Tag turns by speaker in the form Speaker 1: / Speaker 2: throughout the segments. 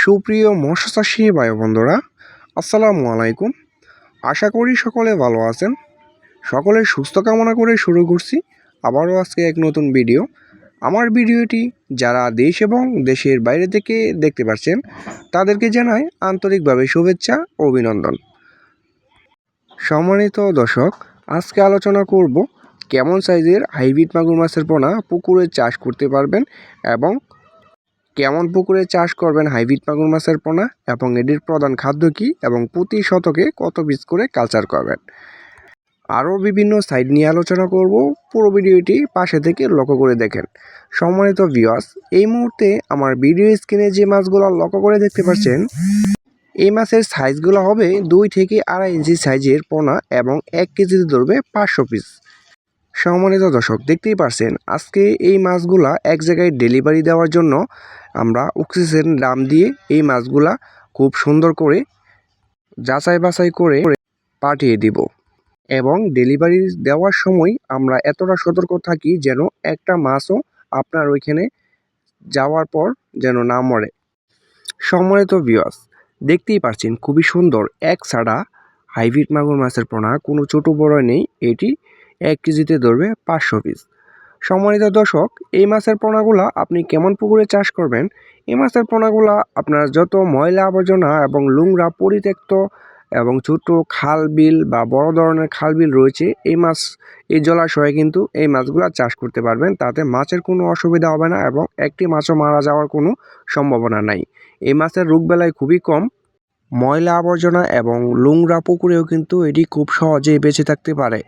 Speaker 1: সুপ্রিয় মৎস্য চাষী ভাই বন্ধুরা, আসসালামু আলাইকুম। আশা করি সকলে ভালো আছেন। সকলের সুস্থ কামনা করে শুরু করছি আবারও আজকে এক নতুন ভিডিও। আমার ভিডিওটি যারা দেশ এবং দেশের বাইরে থেকে দেখতে পাচ্ছেন তাদেরকে জানাই আন্তরিকভাবে শুভেচ্ছা ও অভিনন্দন। সম্মানিত দর্শক, আজকে আলোচনা করব কেমন সাইজের হাইব্রিড মাগুর মাছের পোনা পুকুরে চাষ করতে পারবেন এবং কেমন পুকুরে চাষ করবেন হাইব্রিড মাগুর মাছের পোনা এবং এটির প্রধান খাদ্য কী এবং প্রতি শতকে কত পিস করে কালচার করবেন। আরও বিভিন্ন সাইড নিয়ে আলোচনা করব। পুরো ভিডিওটি পাশে থেকে লক্ষ্য করে দেখেন। সম্মানিত ভিউয়ার্স, এই মুহূর্তে আমার ভিডিও স্ক্রিনে যে মাছগুলো লক্ষ্য করে দেখতে পাচ্ছেন, এই মাছের সাইজগুলো হবে 2 থেকে 2.5 ইঞ্চি সাইজের পোনা এবং 1 কেজিতে ধরবে 500 পিস। সম্মানিত দর্শক, দেখতেই পারছেন আজকে এই মাছগুলা এক জায়গায় ডেলিভারি দেওয়ার জন্য আমরা অক্সিজেন ড্রাম দিয়ে এই মাছগুলা খুব সুন্দর করে যাচাই বাছাই করে পাঠিয়ে দিব এবং ডেলিভারি দেওয়ার সময় আমরা এতটা সতর্ক থাকি যেন একটা মাছও আপনার ওইখানে যাওয়ার পর যেন না মরে। সম্মানিত ভিউয়ার্স, দেখতেই পারছেন খুবই সুন্দর এক ছাড়া হাইব্রিড মাগুর মাছের পোনা, কোনো ছোটো বড় নেই। এটি 1 কেজিতে ধরবে 500 পিস। সম্মানিত দর্শক, এই মাছের পোনাগুলা আপনি কেমন পুকুরে চাষ করবেন? এই মাছের পোনাগুলা আপনার যত ময়লা আবর্জনা এবং নোংরা পরিত্যক্ত এবং ছোট খাল বিল বা বড় ধরনের খাল বিল রয়েছে, এই জলাশয়ে কিন্তু এই মাছগুলা চাষ করতে পারবেন। তাতে মাছের কোনো অসুবিধা হবে না এবং একটি মাছও মারা যাওয়ার কোনো সম্ভাবনা নাই। এই মাছের রোগবালাই খুবই কম। ময়লা আবর্জনা এবং নোংরা পুকুরেও কিন্তু এটি খুব সহজেই বেঁচে থাকতে পারে।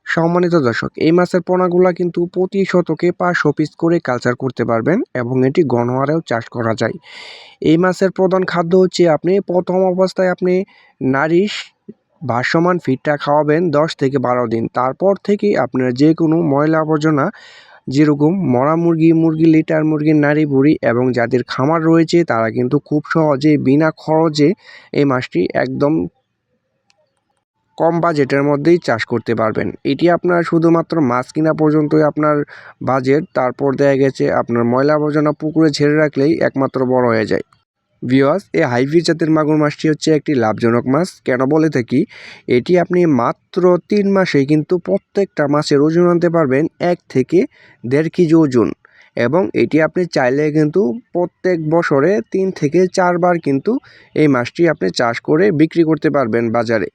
Speaker 1: সম্মানিত দর্শক, এই মাছের পোনাগুলা কিন্তু প্রতি শতকে 500 পিস করে কালচার করতে পারবেন এবং এটি গণহারেও চাষ করা যায়। এই মাছের প্রধান খাদ্য হচ্ছে আপনি প্রথম অবস্থায় আপনি নারিশ ভাসমান ফিডটা খাওয়াবেন 10 থেকে 12 দিন। তারপর থেকে আপনার যে কোনো ময়লা আবর্জনা, যেরকম মরা মুরগি, লিটার মুরগির নাড়ি ভুড়ি এবং যাদের খামার রয়েছে তারা কিন্তু খুব সহজে বিনা খরচে এই মাছটি একদম কম বাজেটের মধ্যেই চাষ করতে পারবেন। এটি আপনার শুধুমাত্র মাছ কিনা পর্যন্তই আপনার বাজেট, তারপর দেখা গেছে আপনার ময়লা আবর্জনা পুকুরে ছেড়ে রাখলেই একমাত্র বড় হয়ে যায়। ভিউয়ার্স, এই হাইব্রিড জাতের মাগুর মাছটি হচ্ছে একটি লাভজনক মাছ। কেন বলে থাকি, এটি আপনি মাত্র 3 মাসেই কিন্তু প্রত্যেকটা মাছের ওজন আনতে পারবেন 1 থেকে 1.5 কেজি ওজন এবং এটি আপনি চাইলে কিন্তু প্রত্যেক বছরে 3 থেকে 4 বার কিন্তু এই মাছটি আপনি চাষ করে বিক্রি করতে পারবেন বাজারে।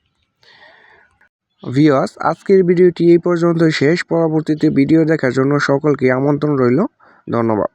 Speaker 1: ভিউয়ার্স, আজকের ভিডিওটি এই পর্যন্ত শেষ। পরবর্তীতে ভিডিও দেখার জন্য সকলকে আমন্ত্রণ রইল। ধন্যবাদ।